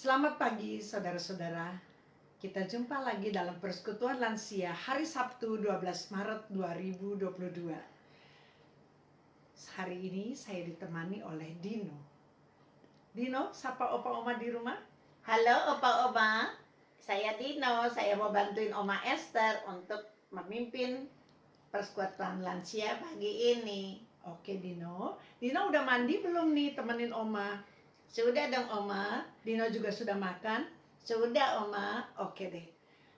Selamat pagi saudara-saudara. Kita jumpa lagi dalam Persekutuan Lansia hari Sabtu 12 Maret 2022. Hari ini saya ditemani oleh Dino. Dino, sapa opa-oma di rumah. Halo Opa-Oma, saya Dino. Saya mau bantuin Oma Esther untuk memimpin persekutuan lansia pagi ini. Oke Dino. Dino udah mandi belum nih temenin oma? Sudah dong Oma? Dino juga sudah makan? Sudah Oma. Oke deh.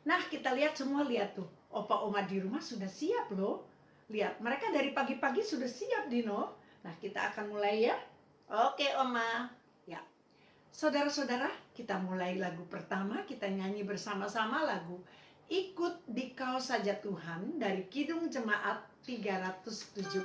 Nah, kita lihat semua, lihat tuh. Opa oma di rumah sudah siap loh. Lihat, mereka dari pagi-pagi sudah siap, Dino. Nah, kita akan mulai ya. Oke Oma. Ya. Saudara-saudara, kita mulai lagu pertama. Kita nyanyi bersama-sama lagu Ikut Dikau Saja Tuhan dari Kidung Jemaat 376.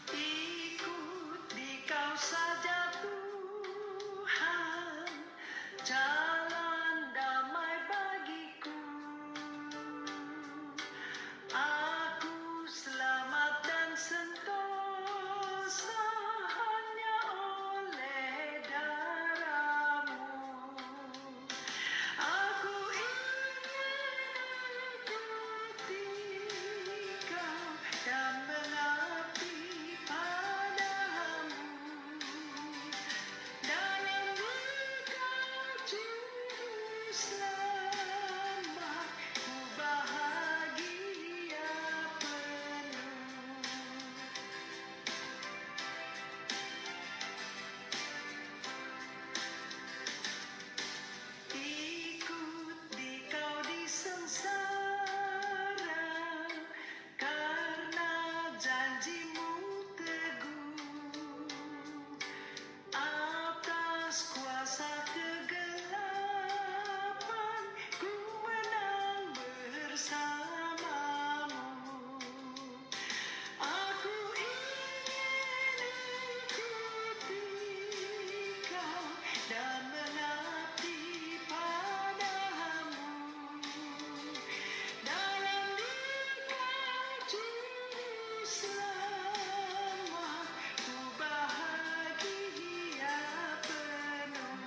Ikut Dikau saja Tuhan, jalan damai bagiku. Aku selamat dan sentosa hanya oleh darah-Mu. Aku ingin ikuti Kau dan mengabdi padamu. Dalam Dikau juru selamat, ku bahagia penuh. Ikut Dikau di sengsara, karena janji-Mu teguh. Atas kuasa kegelapan, ku menang bersama-Mu. Aku ingin ikuti Kau dan mengabdi padamu. Dalam Dikau juru selamat, ku bahagia penuh.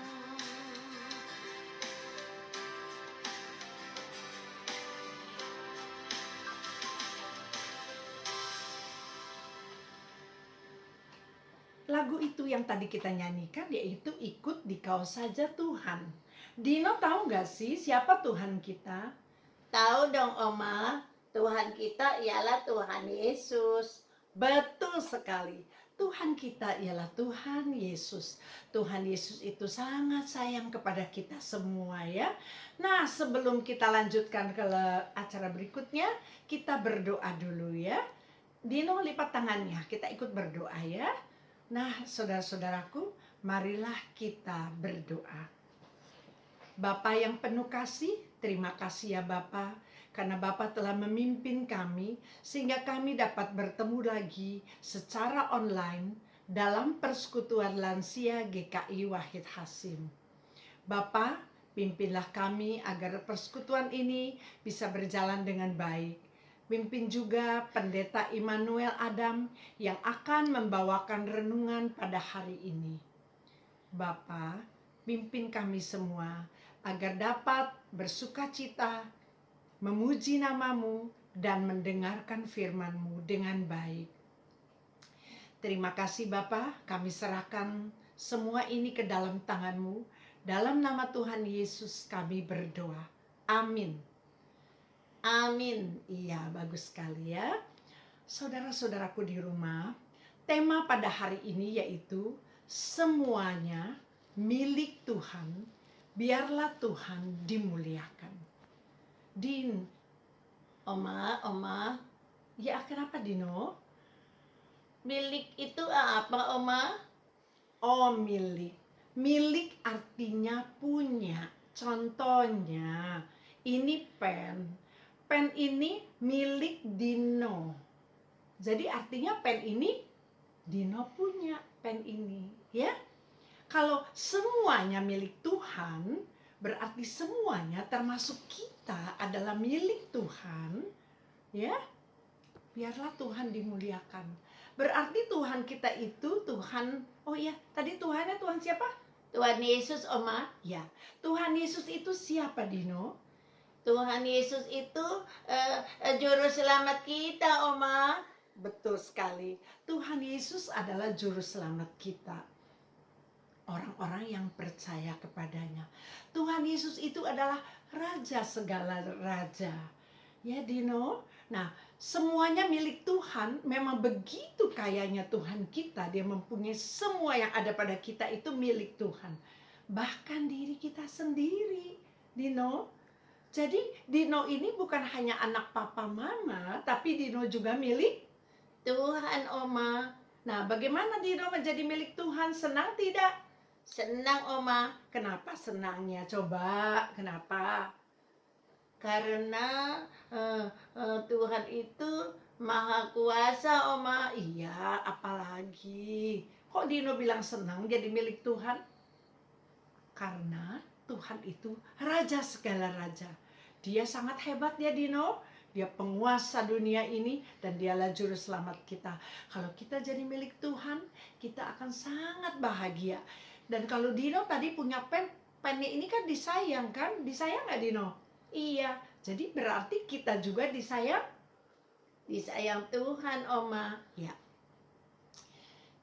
Lagu itu yang tadi kita nyanyikan yaitu Ikut Dikau Saja Tuhan. Dino tahu gak sih siapa Tuhan kita? Tahu dong Oma, Tuhan kita ialah Tuhan Yesus. Betul sekali. Tuhan kita ialah Tuhan Yesus. Tuhan Yesus itu sangat sayang kepada kita semua ya. Nah, sebelum kita lanjutkan ke acara berikutnya, kita berdoa dulu ya. Dino lipat tangannya, kita ikut berdoa ya. Nah, saudara-saudaraku, marilah kita berdoa. Bapa yang penuh kasih, terima kasih ya Bapa, karena Bapa telah memimpin kami sehingga kami dapat bertemu lagi secara online dalam Persekutuan Lansia GKI Wahid Hasim. Bapa, pimpinlah kami agar persekutuan ini bisa berjalan dengan baik. Pimpin juga Pendeta Immanuel Adam yang akan membawakan renungan pada hari ini. Bapa, pimpin kami semua agar dapat bersukacita, memuji nama-Mu, dan mendengarkan firman-Mu dengan baik. Terima kasih Bapa, kami serahkan semua ini ke dalam tangan-Mu. Dalam nama Tuhan Yesus kami berdoa. Amin. Amin. Iya, bagus sekali ya. Saudara-saudaraku di rumah, tema pada hari ini yaitu semuanya milik Tuhan, biarlah Tuhan dimuliakan. Din, Oma, ya kenapa Dino? milik itu apa Oma? Oh, milik. Milik artinya punya. Contohnya, ini pen. Pen ini milik Dino. Jadi artinya pen ini Dino punya pen ini, ya. Kalau semuanya milik Tuhan, Berarti semuanya termasuk kita adalah milik Tuhan, ya. Biarlah Tuhan dimuliakan. Berarti Tuhan kita itu Tuhan, oh iya, tadi Tuhannya Tuhan siapa? Tuhan Yesus, Oma. Ya, Tuhan Yesus itu siapa, Dino? Tuhan Yesus itu juru selamat kita, Oma. Betul sekali. Tuhan Yesus adalah juru selamat kita. Orang-orang yang percaya kepadanya. Tuhan Yesus itu adalah raja segala raja. Ya, Dino. Nah, semuanya milik Tuhan. Memang begitu kayanya Tuhan kita. Dia mempunyai semua yang ada pada kita itu milik Tuhan. Bahkan diri kita sendiri, Dino. Jadi Dino ini bukan hanya anak papa mama, tapi Dino juga milik Tuhan, Oma. Nah, bagaimana Dino menjadi milik Tuhan? Senang tidak? Senang, Oma. Kenapa senangnya? Coba, kenapa? Karena Tuhan itu maha kuasa, Oma. Iya, apalagi. Kok Dino bilang senang jadi milik Tuhan? Karena Tuhan itu raja segala raja. Dia sangat hebat ya, Dino. Dia penguasa dunia ini dan dialah juru selamat kita. Kalau kita jadi milik Tuhan, kita akan sangat bahagia. Dan kalau Dino tadi punya pennya ini kan disayang kan? Disayang nggak, Dino? Iya, jadi berarti kita juga disayang. Disayang Tuhan, Oma. Ya,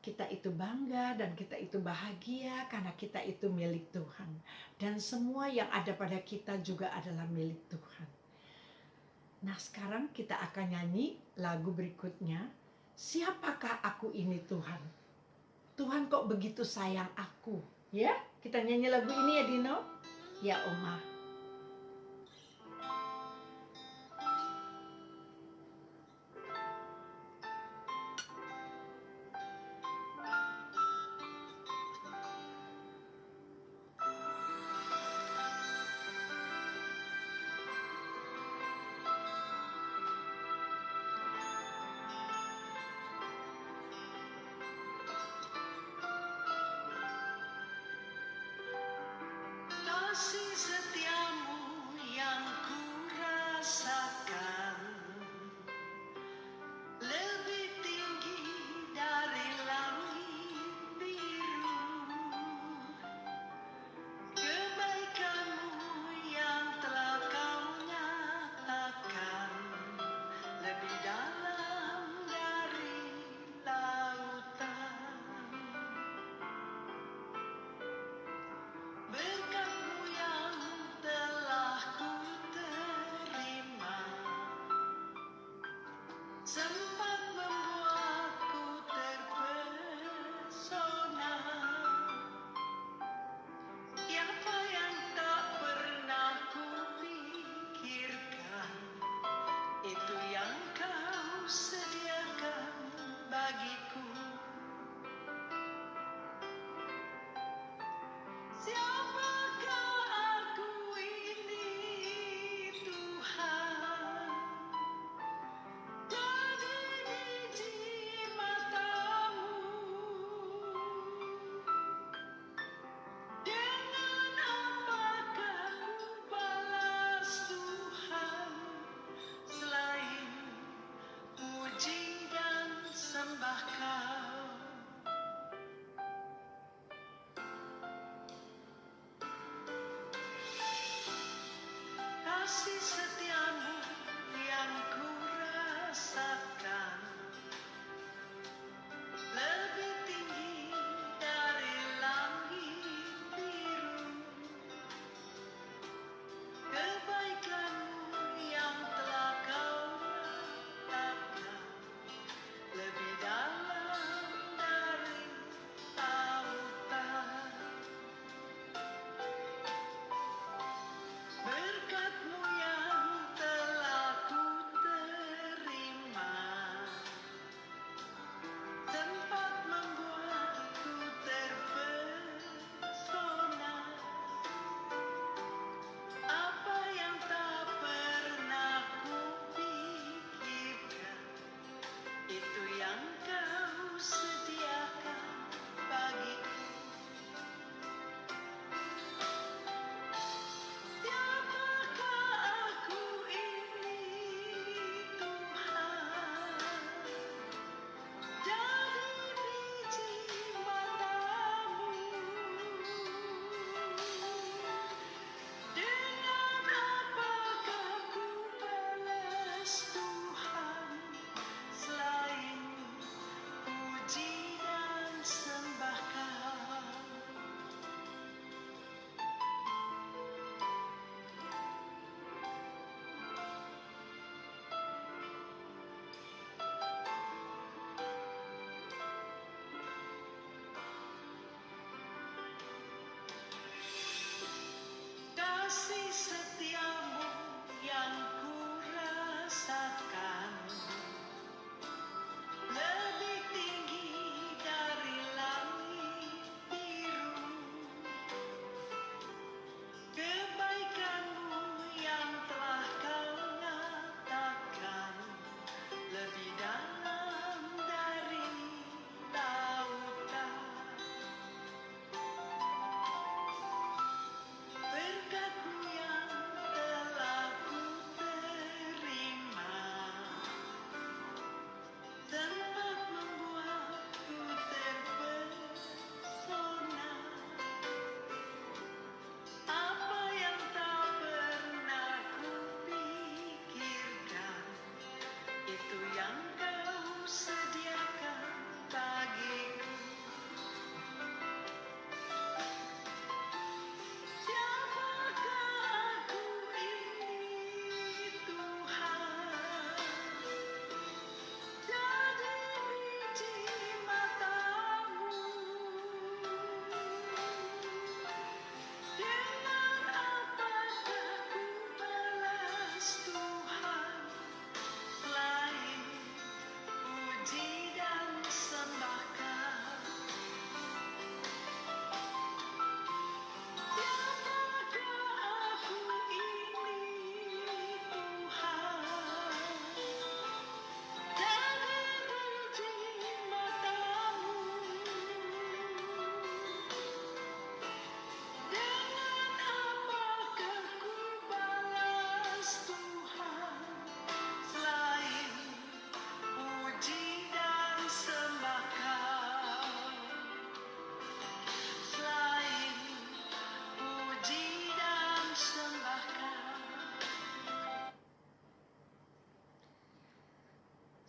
kita itu bangga dan kita itu bahagia karena kita itu milik Tuhan. Dan semua yang ada pada kita juga adalah milik Tuhan. Nah, sekarang kita akan nyanyi lagu berikutnya. Siapakah aku ini, Tuhan? Tuhan kok begitu sayang aku? Ya, kita nyanyi lagu ini ya, Dino. Ya, Oma. Kasih setiamu yang ku rasakan lebih tinggi dari langit biru. Kebaikanmu yang telah kau nyatakan lebih dalam dari lautan. Berkat-Mu yang telah ku terima sempat membuatku terpesona. Siapa yang tak pernah kupikirkan, itu yang Kau sediakan bagiku. Siapakah aku ini, Tuhan? Jadi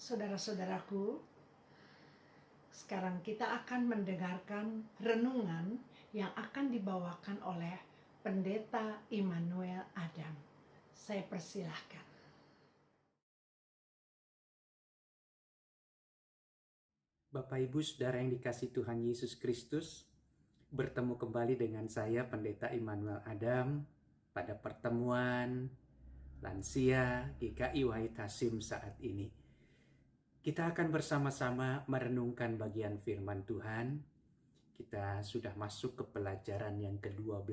Saudara-saudaraku, sekarang kita akan mendengarkan renungan yang akan dibawakan oleh Pendeta Immanuel Adam. Saya persilahkan. Bapak Ibu Saudara yang dikasihi Tuhan Yesus Kristus, bertemu kembali dengan saya Pendeta Immanuel Adam pada pertemuan Lansia GKI Wahid Hasim saat ini. Kita akan bersama-sama merenungkan bagian firman Tuhan. Kita sudah masuk ke pelajaran yang ke-12,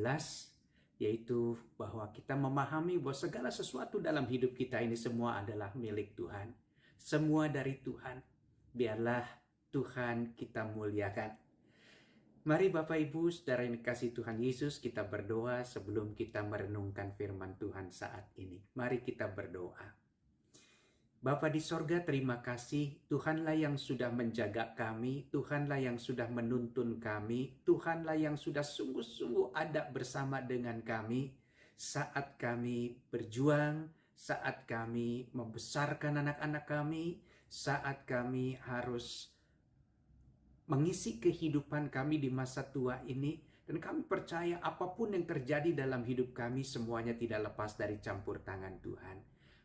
yaitu bahwa kita memahami bahwa segala sesuatu dalam hidup kita ini semua adalah milik Tuhan. Semua dari Tuhan. Biarlah Tuhan kita muliakan. Mari Bapak Ibu, Saudara yang dikasihi Tuhan Yesus, kita berdoa sebelum kita merenungkan firman Tuhan saat ini. Mari kita berdoa. Bapa di sorga, terima kasih. Tuhanlah yang sudah menjaga kami, Tuhanlah yang sudah menuntun kami, Tuhanlah yang sudah sungguh-sungguh ada bersama dengan kami saat kami berjuang, saat kami membesarkan anak-anak kami, saat kami harus mengisi kehidupan kami di masa tua ini. Dan kami percaya apapun yang terjadi dalam hidup kami semuanya tidak lepas dari campur tangan Tuhan.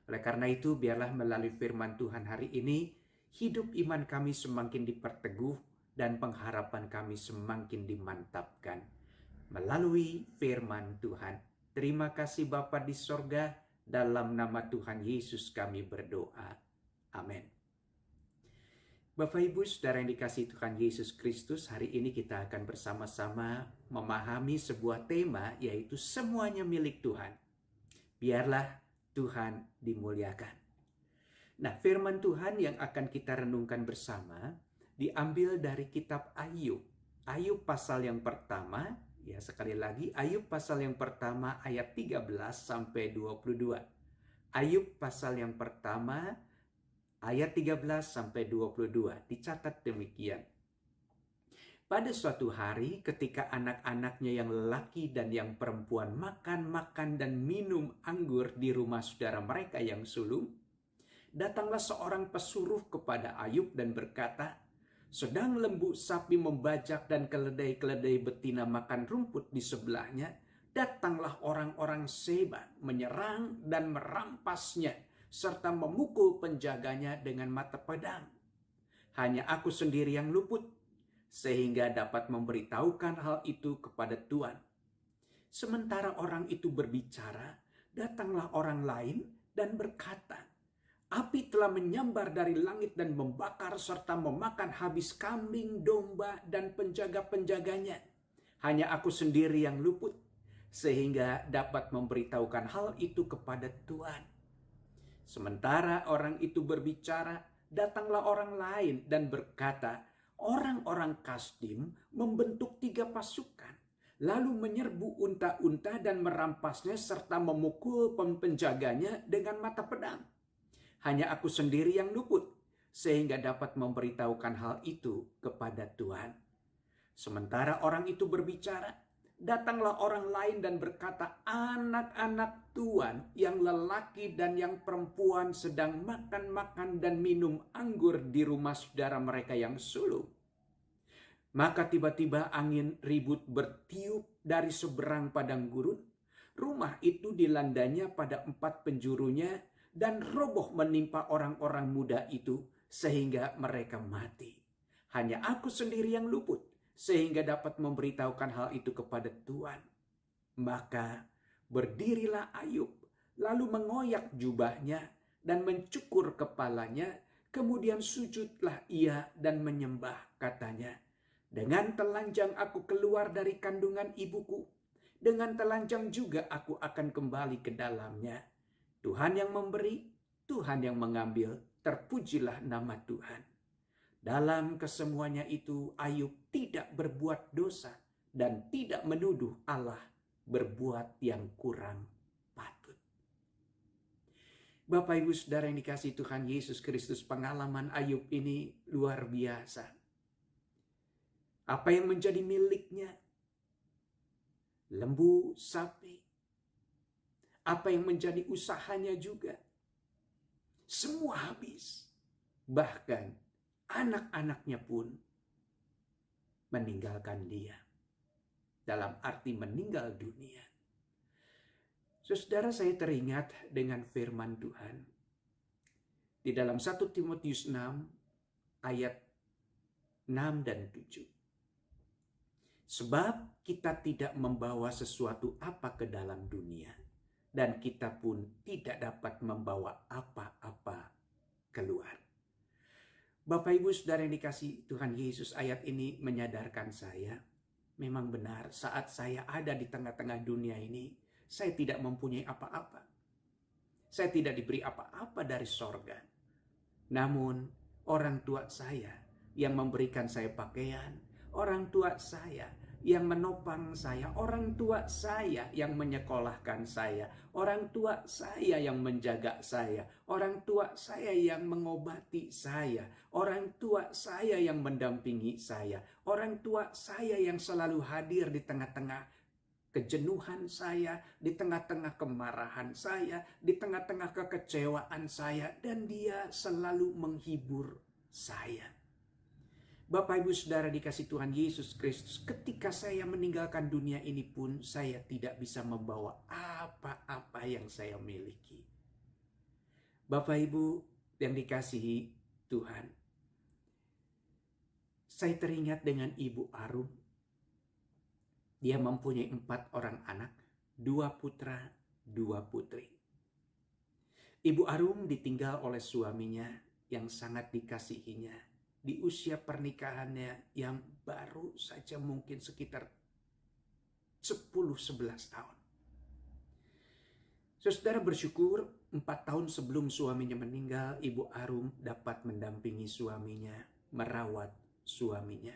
Oleh karena itu, biarlah melalui firman Tuhan hari ini, hidup iman kami semakin diperteguh dan pengharapan kami semakin dimantapkan. Melalui firman Tuhan. Terima kasih Bapa di sorga, dalam nama Tuhan Yesus kami berdoa. Amin. Bapak Ibu Saudara yang dikasihi Tuhan Yesus Kristus, hari ini kita akan bersama-sama memahami sebuah tema, yaitu semuanya milik Tuhan. Biarlah Tuhan dimuliakan. Nah, firman Tuhan yang akan kita renungkan bersama diambil dari kitab Ayub. Ayub pasal yang pertama, ya sekali lagi Ayub pasal yang pertama ayat 13 sampai 22. Ayub pasal yang pertama ayat 13 sampai 22 dicatat demikian. Pada suatu hari ketika anak-anaknya yang lelaki dan yang perempuan makan dan minum anggur di rumah saudara mereka yang sulung, datanglah seorang pesuruh kepada Ayub dan berkata, sedang lembu sapi membajak dan keledai-keledai betina makan rumput di sebelahnya, datanglah orang-orang Seba menyerang dan merampasnya, serta memukul penjaganya dengan mata pedang. Hanya aku sendiri yang luput, sehingga dapat memberitahukan hal itu kepada Tuhan. Sementara orang itu berbicara, datanglah orang lain dan berkata, api telah menyambar dari langit dan membakar serta memakan habis kambing, domba, dan penjaga-penjaganya. Hanya aku sendiri yang luput, sehingga dapat memberitahukan hal itu kepada Tuhan. Sementara orang itu berbicara, datanglah orang lain dan berkata, orang-orang Kasdim membentuk 3 pasukan, lalu menyerbu unta-unta dan merampasnya serta memukul penjaganya dengan mata pedang. Hanya aku sendiri yang luput, sehingga dapat memberitahukan hal itu kepada Tuhan. Sementara orang itu berbicara, datanglah orang lain dan berkata, anak-anak Tuhan yang lelaki dan yang perempuan sedang makan dan minum anggur di rumah saudara mereka yang sulung. Maka tiba-tiba angin ribut bertiup dari seberang padang gurun. Rumah itu dilandanya pada 4 penjurunya dan roboh menimpa orang-orang muda itu sehingga mereka mati. Hanya aku sendiri yang luput, sehingga dapat memberitahukan hal itu kepada Tuhan. Maka berdirilah Ayub, lalu mengoyak jubahnya dan mencukur kepalanya, kemudian sujudlah ia dan menyembah, katanya, dengan telanjang aku keluar dari kandungan ibuku, dengan telanjang juga aku akan kembali ke dalamnya. Tuhan yang memberi, Tuhan yang mengambil, terpujilah nama Tuhan. Dalam kesemuanya itu Ayub tidak berbuat dosa dan tidak menuduh Allah berbuat yang kurang patut. Bapak Ibu Saudara yang dikasihi Tuhan Yesus Kristus, pengalaman Ayub ini luar biasa. Apa yang menjadi miliknya? Lembu, sapi. Apa yang menjadi usahanya juga? Semua habis. Bahkan anak-anaknya pun meninggalkan dia. Dalam arti meninggal dunia. Saudara, saya teringat dengan firman Tuhan. Di dalam 1 Timotius 6 ayat 6 dan 7. Sebab kita tidak membawa sesuatu apa ke dalam dunia, dan kita pun tidak dapat membawa apa-apa keluar. Bapak Ibu Saudara yang dikasihi Tuhan Yesus, ayat ini menyadarkan saya, memang benar saat saya ada di tengah-tengah dunia ini, saya tidak mempunyai apa-apa. Saya tidak diberi apa-apa dari sorga. Namun orang tua saya yang memberikan saya pakaian, orang tua saya yang menopang saya, orang tua saya yang menyekolahkan saya, orang tua saya yang menjaga saya, orang tua saya yang mengobati saya, orang tua saya yang mendampingi saya, orang tua saya yang selalu hadir di tengah-tengah kejenuhan saya, di tengah-tengah kemarahan saya, di tengah-tengah kekecewaan saya, dan dia selalu menghibur saya. Bapak Ibu Saudara dikasih Tuhan Yesus Kristus, ketika saya meninggalkan dunia ini pun saya tidak bisa membawa apa-apa yang saya miliki. Bapak Ibu yang dikasihi Tuhan, saya teringat dengan Ibu Arum. Dia mempunyai 4 orang anak, 2 putra, 2 putri. Ibu Arum ditinggal oleh suaminya yang sangat dikasihinya di usia pernikahannya yang baru saja mungkin sekitar 10-11 tahun. Saudara bersyukur 4 tahun sebelum suaminya meninggal, Ibu Arum dapat mendampingi suaminya, merawat suaminya.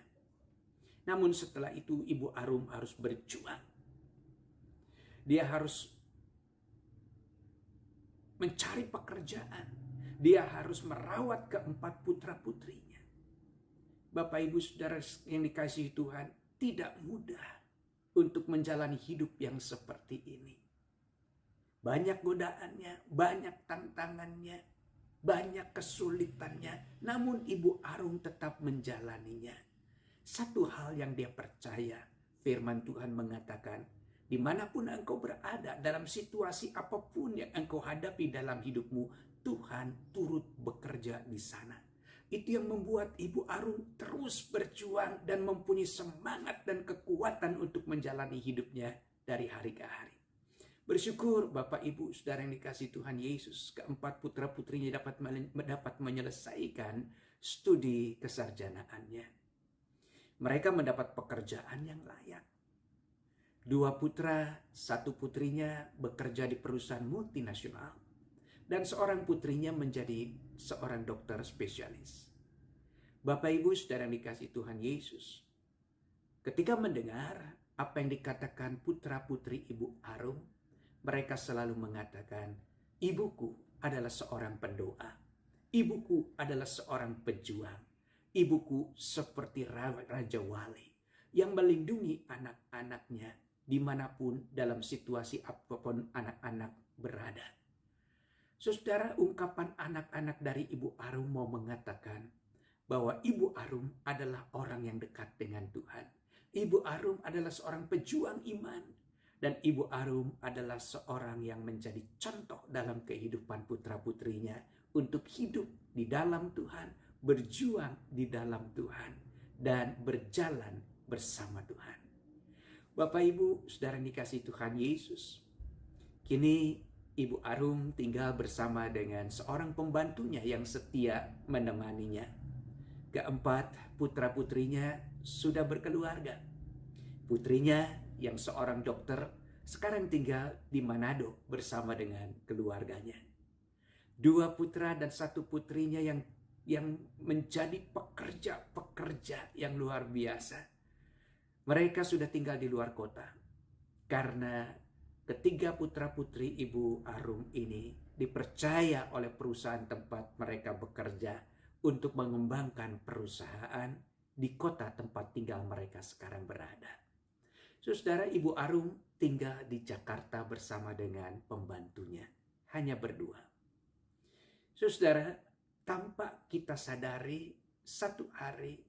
Namun setelah itu Ibu Arum harus berjuang. Dia harus mencari pekerjaan. Dia harus merawat keempat putra-putrinya. Bapak Ibu Saudara yang dikasihi Tuhan, tidak mudah untuk menjalani hidup yang seperti ini. Banyak godaannya, banyak tantangannya, banyak kesulitannya. Namun Ibu Arum tetap menjalaninya. Satu hal yang dia percaya, firman Tuhan mengatakan, dimanapun engkau berada, dalam situasi apapun yang engkau hadapi dalam hidupmu, Tuhan turut bekerja di sana. Itu yang membuat Ibu Arum terus berjuang dan mempunyai semangat dan kekuatan untuk menjalani hidupnya dari hari ke hari. Bersyukur Bapak Ibu Saudara yang dikasihi Tuhan Yesus, keempat putra-putrinya dapat menyelesaikan studi kesarjanaannya. Mereka mendapat pekerjaan yang layak. 2 putra, 1 putrinya bekerja di perusahaan multinasional. Dan seorang putrinya menjadi seorang dokter spesialis. Bapak Ibu Saudara yang dikasihi Tuhan Yesus, ketika mendengar apa yang dikatakan putra-putri Ibu Arum, mereka selalu mengatakan, ibuku adalah seorang pendoa, ibuku adalah seorang pejuang, ibuku seperti Raja Wali yang melindungi anak-anaknya dimanapun dalam situasi apapun anak-anak berada. Saudara, ungkapan anak-anak dari Ibu Arum mau mengatakan bahwa Ibu Arum adalah orang yang dekat dengan Tuhan. Ibu Arum adalah seorang pejuang iman. Dan Ibu Arum adalah seorang yang menjadi contoh dalam kehidupan putra-putrinya untuk hidup di dalam Tuhan, berjuang di dalam Tuhan, dan berjalan bersama Tuhan. Bapak Ibu Saudara yang dikasihi Tuhan Yesus, kini Ibu Arum tinggal bersama dengan seorang pembantunya yang setia menemaninya. Keempat putra-putrinya sudah berkeluarga. Putrinya yang seorang dokter sekarang tinggal di Manado bersama dengan keluarganya. 2 putra dan 1 putrinya yang menjadi pekerja-pekerja yang luar biasa. Mereka sudah tinggal di luar kota karena ketiga putra-putri Ibu Arum ini dipercaya oleh perusahaan tempat mereka bekerja untuk mengembangkan perusahaan di kota tempat tinggal mereka sekarang berada. Saudara, Ibu Arum tinggal di Jakarta bersama dengan pembantunya, hanya berdua. Saudara, tanpa kita sadari, satu hari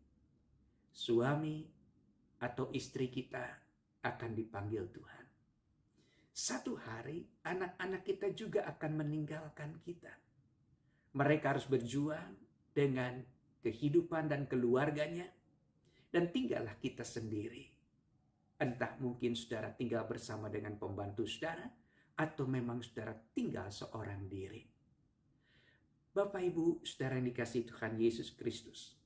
suami atau istri kita akan dipanggil Tuhan. Satu hari anak-anak kita juga akan meninggalkan kita. Mereka harus berjuang dengan kehidupan dan keluarganya, dan tinggallah kita sendiri. Entah mungkin saudara tinggal bersama dengan pembantu saudara, atau memang saudara tinggal seorang diri. Bapak Ibu saudara yang dikasihi Tuhan Yesus Kristus,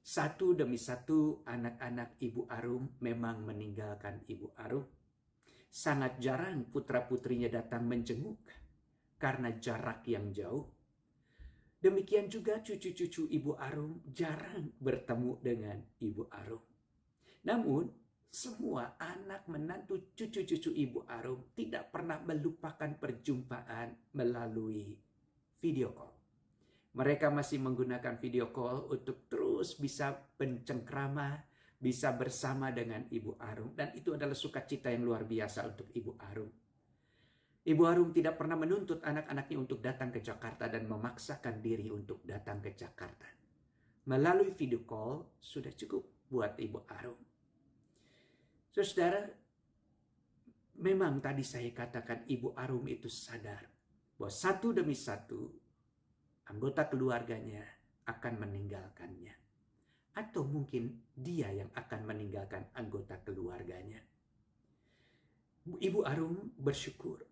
satu demi satu anak-anak Ibu Arum memang meninggalkan Ibu Arum. Sangat jarang putra-putrinya datang menjenguk karena jarak yang jauh. Demikian juga cucu-cucu Ibu Arum jarang bertemu dengan Ibu Arum. Namun, semua anak menantu cucu-cucu Ibu Arum tidak pernah melupakan perjumpaan melalui video call. Mereka masih menggunakan video call untuk terus bisa bercengkrama, bisa bersama dengan Ibu Arum. Dan itu adalah sukacita yang luar biasa untuk Ibu Arum. Ibu Arum tidak pernah menuntut anak-anaknya untuk datang ke Jakarta dan memaksakan diri untuk datang ke Jakarta. Melalui video call sudah cukup buat Ibu Arum. Saudara, memang tadi saya katakan Ibu Arum itu sadar bahwa satu demi satu anggota keluarganya akan meninggalkannya. Atau mungkin dia yang akan meninggalkan anggota keluarganya. Ibu Arum bersyukur.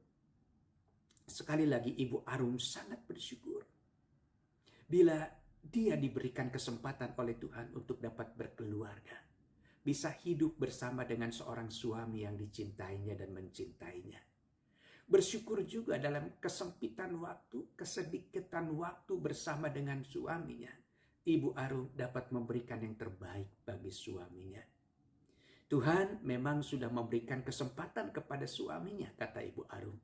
Sekali lagi Ibu Arum sangat bersyukur. Bila dia diberikan kesempatan oleh Tuhan untuk dapat berkeluarga. Bisa hidup bersama dengan seorang suami yang dicintainya dan mencintainya. Bersyukur juga dalam kesempitan waktu, kesedikitan waktu bersama dengan suaminya. Ibu Arum dapat memberikan yang terbaik bagi suaminya. Tuhan memang sudah memberikan kesempatan kepada suaminya, kata Ibu Arum,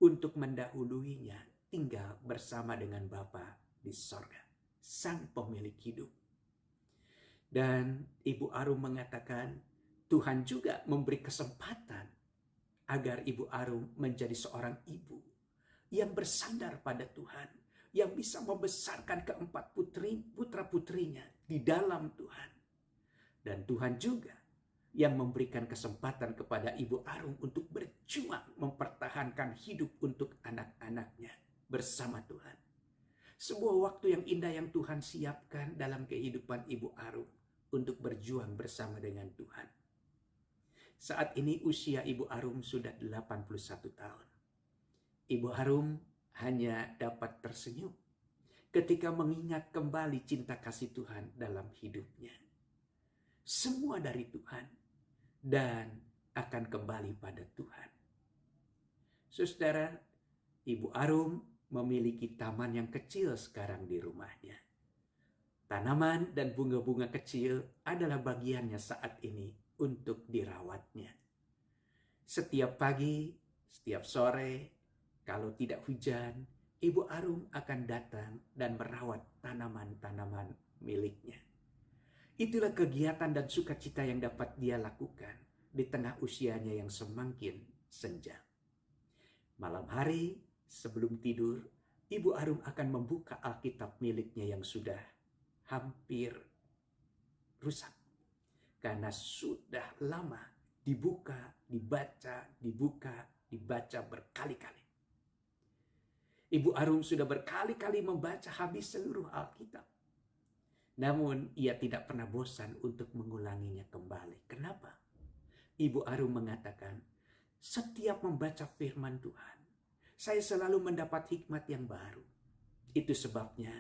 untuk mendahuluinya tinggal bersama dengan Bapa di sorga, Sang Pemilik hidup. Dan Ibu Arum mengatakan, Tuhan juga memberi kesempatan agar Ibu Arum menjadi seorang ibu yang bersandar pada Tuhan, yang bisa membesarkan keempat putra-putrinya di dalam Tuhan. Dan Tuhan juga yang memberikan kesempatan kepada Ibu Arum untuk berjuang mempertahankan hidup untuk anak-anaknya bersama Tuhan. Sebuah waktu yang indah yang Tuhan siapkan dalam kehidupan Ibu Arum untuk berjuang bersama dengan Tuhan. Saat ini usia Ibu Arum sudah 81 tahun. Ibu Arum hanya dapat tersenyum ketika mengingat kembali cinta kasih Tuhan dalam hidupnya. Semua dari Tuhan dan akan kembali pada Tuhan. Saudara, Ibu Arum memiliki taman yang kecil sekarang di rumahnya. Tanaman dan bunga-bunga kecil adalah bagiannya saat ini untuk dirawatnya. Setiap pagi, setiap sore, kalau tidak hujan, Ibu Arum akan datang dan merawat tanaman-tanaman miliknya. Itulah kegiatan dan sukacita yang dapat dia lakukan di tengah usianya yang semakin senja. Malam hari, sebelum tidur, Ibu Arum akan membuka Alkitab miliknya yang sudah hampir rusak. Karena sudah lama dibuka, dibaca berkali-kali. Ibu Arum sudah berkali-kali membaca habis seluruh Alkitab. Namun ia tidak pernah bosan untuk mengulanginya kembali. Kenapa? Ibu Arum mengatakan, setiap membaca firman Tuhan, saya selalu mendapat hikmat yang baru. Itu sebabnya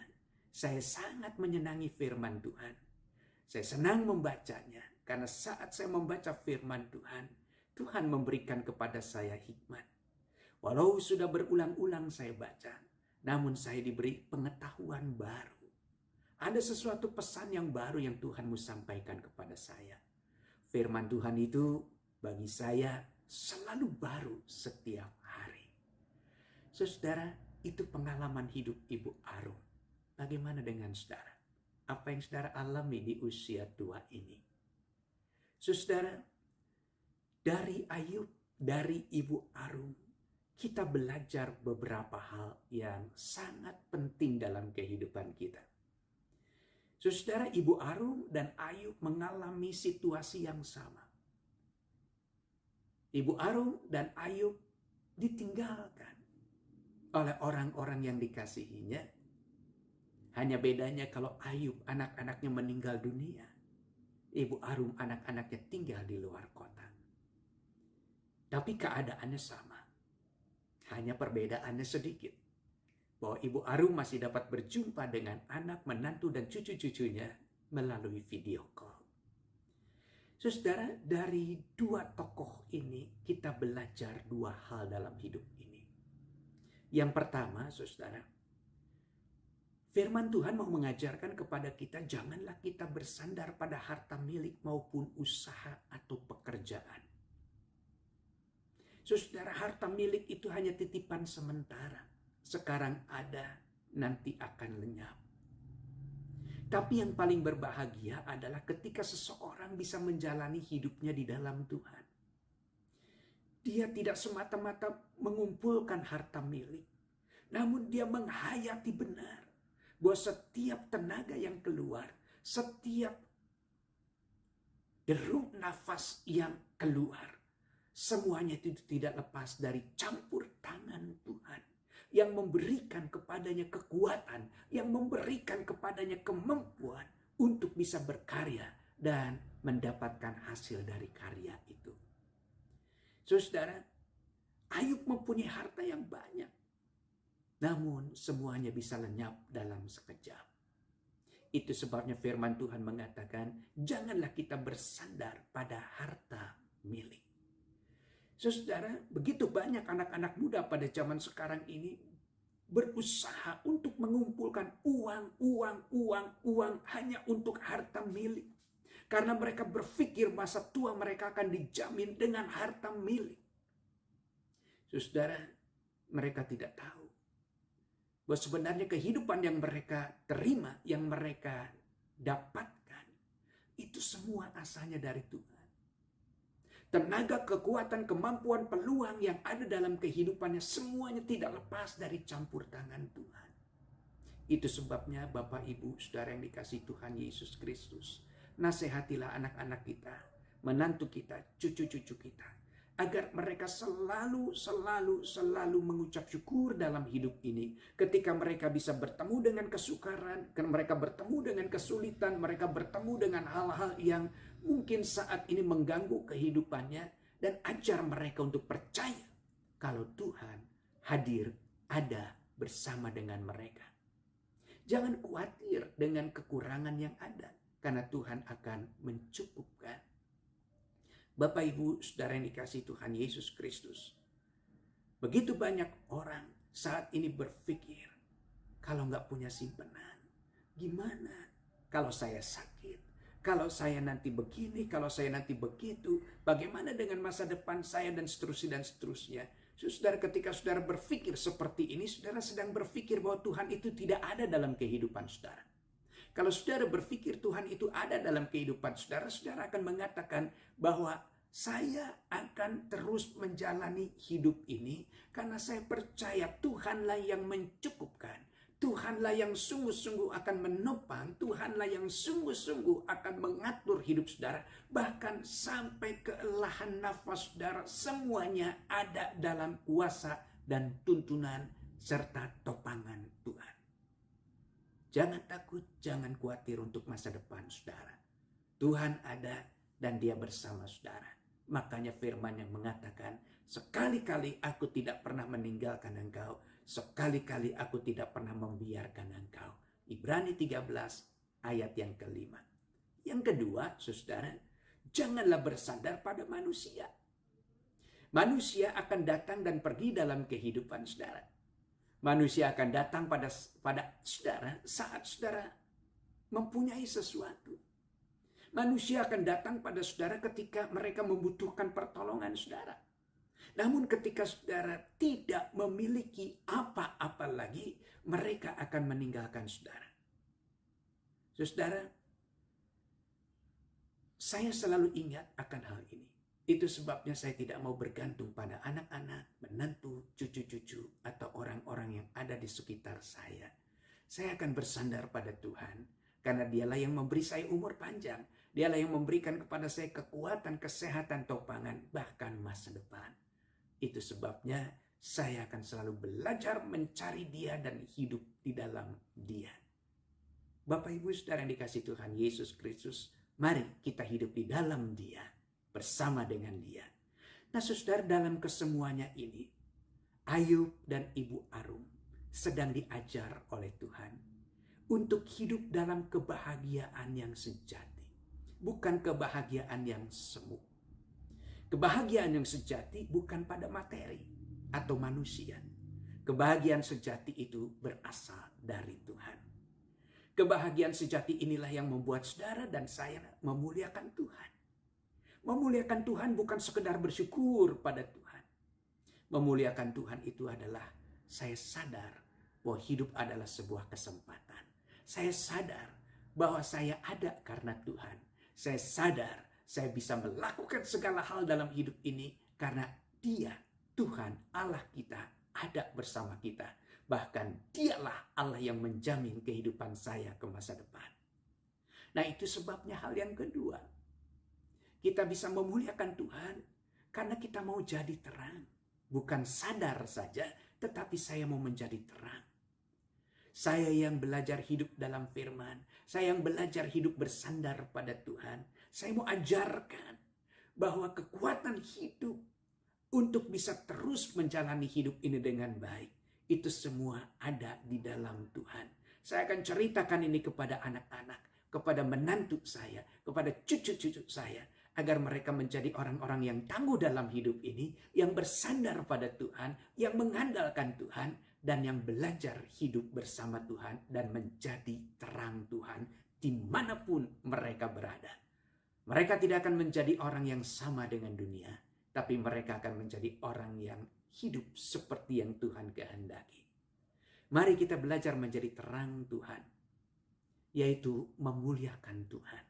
saya sangat menyenangi firman Tuhan. Saya senang membacanya karena saat saya membaca firman Tuhan, Tuhan memberikan kepada saya hikmat. Walau sudah berulang-ulang saya baca, namun saya diberi pengetahuan baru. Ada sesuatu pesan yang baru yang Tuhan mau sampaikan kepada saya. Firman Tuhan itu bagi saya selalu baru setiap hari. Saudara, itu pengalaman hidup Ibu Arum. Bagaimana dengan saudara? Apa yang saudara alami di usia tua ini? Saudara, dari Ayub, dari Ibu Arum, kita belajar beberapa hal yang sangat penting dalam kehidupan kita. Saudara, Ibu Arum dan Ayub mengalami situasi yang sama. Ibu Arum dan Ayub ditinggalkan oleh orang-orang yang dikasihinya. Hanya bedanya kalau Ayub anak-anaknya meninggal dunia, Ibu Arum anak-anaknya tinggal di luar kota. Tapi keadaannya sama. Hanya perbedaannya sedikit. Bahwa Ibu Arum masih dapat berjumpa dengan anak, menantu, dan cucu-cucunya melalui video call. Saudara, dari dua tokoh ini kita belajar dua hal dalam hidup ini. Yang pertama, saudara, firman Tuhan mau mengajarkan kepada kita, janganlah kita bersandar pada harta milik maupun usaha atau pekerjaan. Saudara, harta milik itu hanya titipan sementara. Sekarang ada, nanti akan lenyap. Tapi yang paling berbahagia adalah ketika seseorang bisa menjalani hidupnya di dalam Tuhan. Dia tidak semata-mata mengumpulkan harta milik, namun dia menghayati benar bahwa setiap tenaga yang keluar, setiap deruk nafas yang keluar, semuanya itu tidak lepas dari campur tangan Tuhan yang memberikan kepadanya kekuatan, yang memberikan kepadanya kemampuan untuk bisa berkarya dan mendapatkan hasil dari karya itu. Saudara, Ayub mempunyai harta yang banyak, namun semuanya bisa lenyap dalam sekejap. Itu sebabnya firman Tuhan mengatakan, janganlah kita bersandar pada harta milik. Saudara, begitu banyak anak-anak muda pada zaman sekarang ini berusaha untuk mengumpulkan uang hanya untuk harta milik. Karena mereka berpikir masa tua mereka akan dijamin dengan harta milik. Saudara, mereka tidak tahu bahwa sebenarnya kehidupan yang mereka terima, yang mereka dapatkan, itu semua asalnya dari Tuhan. Tenaga, kekuatan, kemampuan, peluang yang ada dalam kehidupannya semuanya tidak lepas dari campur tangan Tuhan. Itu sebabnya Bapak, Ibu, Saudara yang dikasihi Tuhan Yesus Kristus, nasihatilah anak-anak kita, menantu kita, cucu-cucu kita, agar mereka selalu mengucap syukur dalam hidup ini. Ketika mereka bisa bertemu dengan kesukaran, mereka bertemu dengan kesulitan, mereka bertemu dengan hal-hal yang mungkin saat ini mengganggu kehidupannya, dan ajar mereka untuk percaya kalau Tuhan hadir, ada bersama dengan mereka. Jangan khawatir dengan kekurangan yang ada, karena Tuhan akan mencukupkan. Bapak, Ibu, Saudara yang dikasihi Tuhan Yesus Kristus, begitu banyak orang saat ini berpikir, kalau nggak punya simpanan, gimana kalau saya sakit? Kalau saya nanti begini, kalau saya nanti begitu, bagaimana dengan masa depan saya, dan seterusnya dan seterusnya. Saudara, ketika saudara berpikir seperti ini, saudara sedang berpikir bahwa Tuhan itu tidak ada dalam kehidupan saudara. Kalau saudara berpikir Tuhan itu ada dalam kehidupan saudara, saudara akan mengatakan bahwa saya akan terus menjalani hidup ini karena saya percaya Tuhanlah yang mencukupkan. Tuhanlah yang sungguh-sungguh akan menopang, Tuhanlah yang sungguh-sungguh akan mengatur hidup saudara. Bahkan sampai keelahan nafas saudara, semuanya ada dalam kuasa dan tuntunan serta topangan Tuhan. Jangan takut, jangan khawatir untuk masa depan saudara. Tuhan ada dan Dia bersama saudara. Makanya firman yang mengatakan, sekali-kali aku tidak pernah meninggalkan engkau, sekali-kali aku tidak pernah membiarkan engkau. Ibrani 13 ayat yang kelima. Yang kedua, saudara, janganlah bersandar pada manusia. Manusia akan datang dan pergi dalam kehidupan saudara. Manusia akan datang pada saudara saat saudara mempunyai sesuatu. Manusia akan datang pada saudara ketika mereka membutuhkan pertolongan saudara. Namun ketika saudara tidak memiliki apa-apa lagi, mereka akan meninggalkan saudara. Saudara, saya selalu ingat akan hal ini. Itu sebabnya saya tidak mau bergantung pada anak-anak, menantu, cucu-cucu, atau orang-orang yang ada di sekitar saya. Saya akan bersandar pada Tuhan, karena Dialah yang memberi saya umur panjang. Dialah yang memberikan kepada saya kekuatan, kesehatan, topangan, bahkan masa depan. Itu sebabnya saya akan selalu belajar mencari Dia dan hidup di dalam Dia. Bapak Ibu Saudara yang dikasihi Tuhan Yesus Kristus, mari kita hidup di dalam Dia, bersama dengan Dia. Nah saudara, dalam kesemuanya ini, Ayub dan Ibu Arum sedang diajar oleh Tuhan untuk hidup dalam kebahagiaan yang sejati, bukan kebahagiaan yang semu. Kebahagiaan yang sejati bukan pada materi atau manusia. Kebahagiaan sejati itu berasal dari Tuhan. Kebahagiaan sejati inilah yang membuat saudara dan saya memuliakan Tuhan. Memuliakan Tuhan bukan sekedar bersyukur pada Tuhan. Memuliakan Tuhan itu adalah saya sadar bahwa hidup adalah sebuah kesempatan. Saya sadar bahwa saya ada karena Tuhan. Saya sadar saya bisa melakukan segala hal dalam hidup ini karena Dia, Tuhan Allah kita, ada bersama kita. Bahkan Dialah Allah yang menjamin kehidupan saya ke masa depan. Nah itu sebabnya hal yang kedua. Kita bisa memuliakan Tuhan karena kita mau jadi terang. Bukan sadar saja, tetapi saya mau menjadi terang. Saya yang belajar hidup dalam firman. Saya yang belajar hidup bersandar pada Tuhan. Saya mau ajarkan bahwa kekuatan hidup untuk bisa terus menjalani hidup ini dengan baik, itu semua ada di dalam Tuhan. Saya akan ceritakan ini kepada anak-anak, kepada menantu saya, kepada cucu-cucu saya, agar mereka menjadi orang-orang yang tangguh dalam hidup ini, yang bersandar pada Tuhan, yang mengandalkan Tuhan, dan yang belajar hidup bersama Tuhan dan menjadi terang Tuhan dimanapun mereka berada. Mereka tidak akan menjadi orang yang sama dengan dunia, tapi mereka akan menjadi orang yang hidup seperti yang Tuhan kehendaki. Mari kita belajar menjadi terang Tuhan, yaitu memuliakan Tuhan.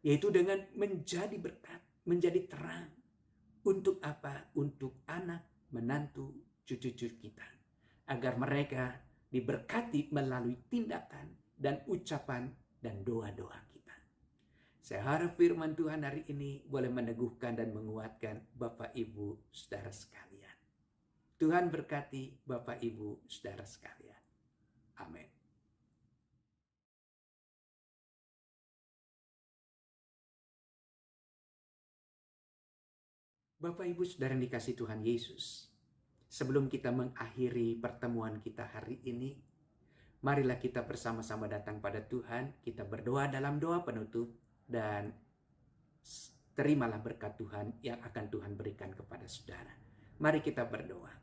Yaitu dengan menjadi berkat, menjadi terang. Untuk apa? Untuk anak, menantu, cucu-cucu kita. Agar mereka diberkati melalui tindakan dan ucapan dan doa-doa kita. Saya harap firman Tuhan hari ini boleh meneguhkan dan menguatkan Bapak Ibu Saudara sekalian. Tuhan berkati Bapak Ibu Saudara sekalian. Amin. Bapak Ibu Saudara yang dikasihi Tuhan Yesus, sebelum kita mengakhiri pertemuan kita hari ini, marilah kita bersama-sama datang pada Tuhan, kita berdoa dalam doa penutup, dan terimalah berkat Tuhan yang akan Tuhan berikan kepada saudara. Mari kita berdoa.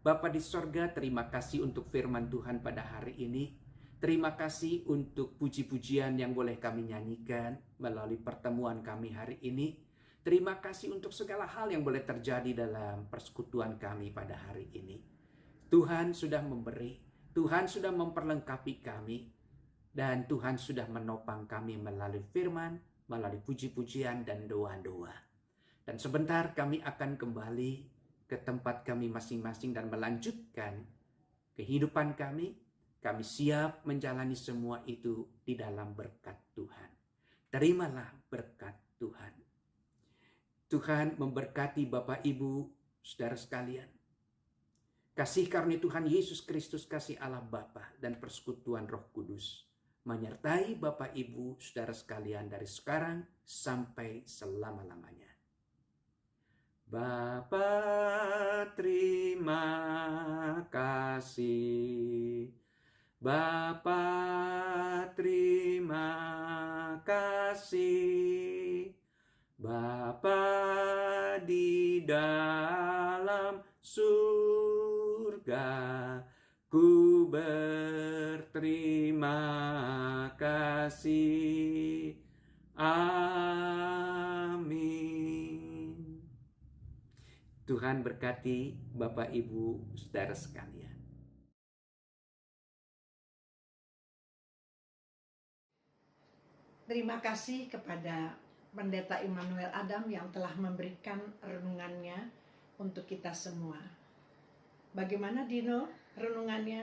Bapa di sorga, terima kasih untuk firman Tuhan pada hari ini. Terima kasih untuk puji-pujian yang boleh kami nyanyikan melalui pertemuan kami hari ini. Terima kasih untuk segala hal yang boleh terjadi dalam persekutuan kami pada hari ini. Tuhan sudah memberi, Tuhan sudah memperlengkapi kami, dan Tuhan sudah menopang kami melalui firman, melalui puji-pujian dan doa-doa. Dan sebentar kami akan kembali ke tempat kami masing-masing dan melanjutkan kehidupan kami. Kami siap menjalani semua itu di dalam berkat Tuhan. Terimalah berkat Tuhan. Tuhan memberkati Bapak Ibu, saudara sekalian. Kasih karunia Tuhan Yesus Kristus, kasih Allah Bapa dan persekutuan Roh Kudus menyertai Bapak Ibu, saudara sekalian dari sekarang sampai selama-lamanya. Bapa, terima kasih. Bapa, terima kasih. Bapa di dalam surga, ku berterima kasih. Amin. Tuhan berkati Bapak Ibu saudara sekalian. Terima kasih kepada Pendeta Immanuel Adam yang telah memberikan renungannya untuk kita semua. Bagaimana Dino renungannya?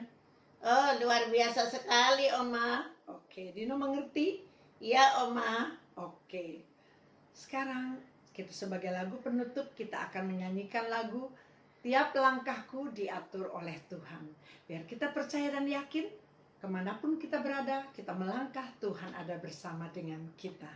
Oh, luar biasa sekali, Oma. Oke, Dino mengerti? Iya, Oma. Oke. Sekarang kita sebagai lagu penutup kita akan menyanyikan lagu Tiap Langkahku Diatur oleh Tuhan. Biar kita percaya dan yakin kemanapun kita berada, kita melangkah, Tuhan ada bersama dengan kita.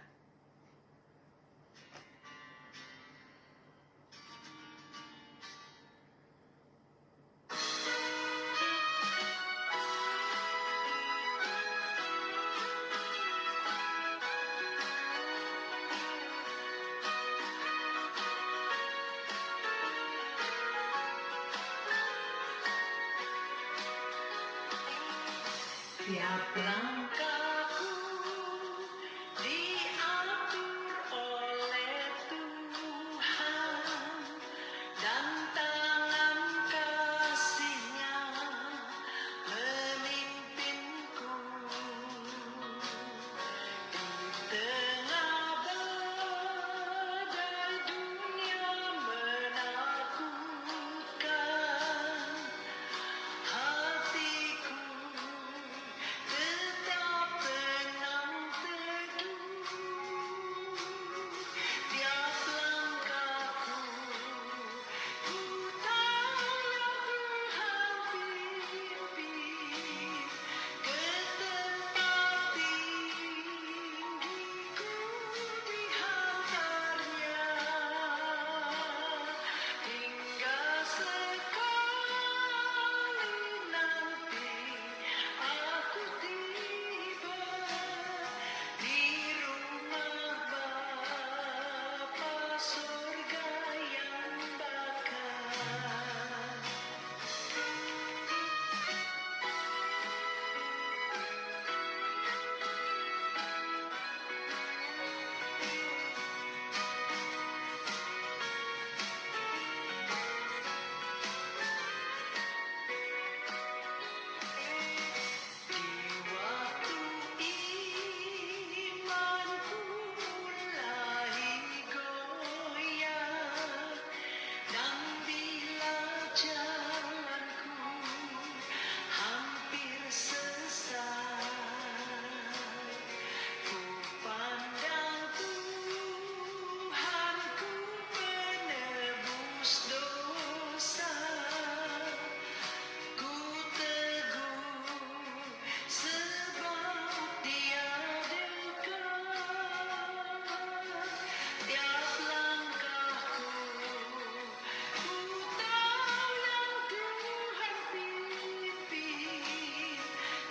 Tiap langkahku diatur oleh Tuhan dan tangan kasih-Nya memimpinku di tengah badai dunia menakutkan. Hatiku tetap tenang teduh, tiap langkahku ku tahu yang Tuhan pimpin ke tempat tinggiku dihantarnya, hingga sekali nanti aku tiba di rumah Bapa surga yang bakal. Di waktu imanku mulai goyah, dan bila jalanku hampir sesat, ku pandang Tuhanku penebus dosa. Ku teguh sebab Dia dekat, tiap langkahku ku tahu yang Tuhan pimpin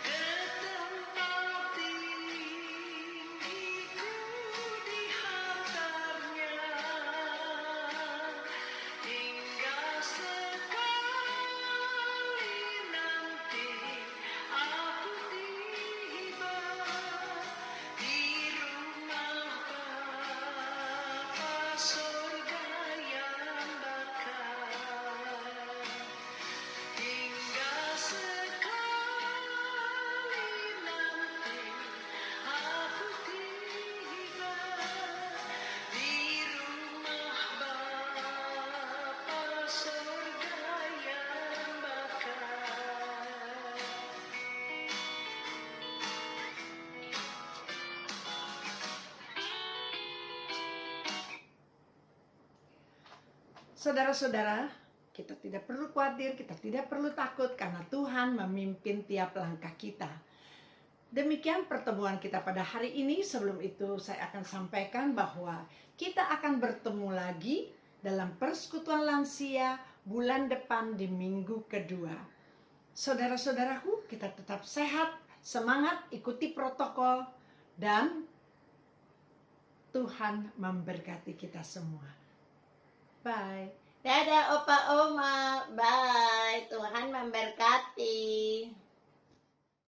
ke tempat tinggiku dihantarnya, hingga sekali nanti aku tiba di rumah Bapa surga yang bakal, hingga sekali nanti aku tiba di rumah Bapa surga yang bakal. Saudara-saudara, kita tidak perlu khawatir, kita tidak perlu takut karena Tuhan memimpin tiap langkah kita. Demikian pertemuan kita pada hari ini. Sebelum itu saya akan sampaikan bahwa kita akan bertemu lagi dalam persekutuan lansia bulan depan di minggu kedua. Saudara-saudaraku, kita tetap sehat, semangat, ikuti protokol, dan Tuhan memberkati kita semua. Bye. Dadah, Opa Oma.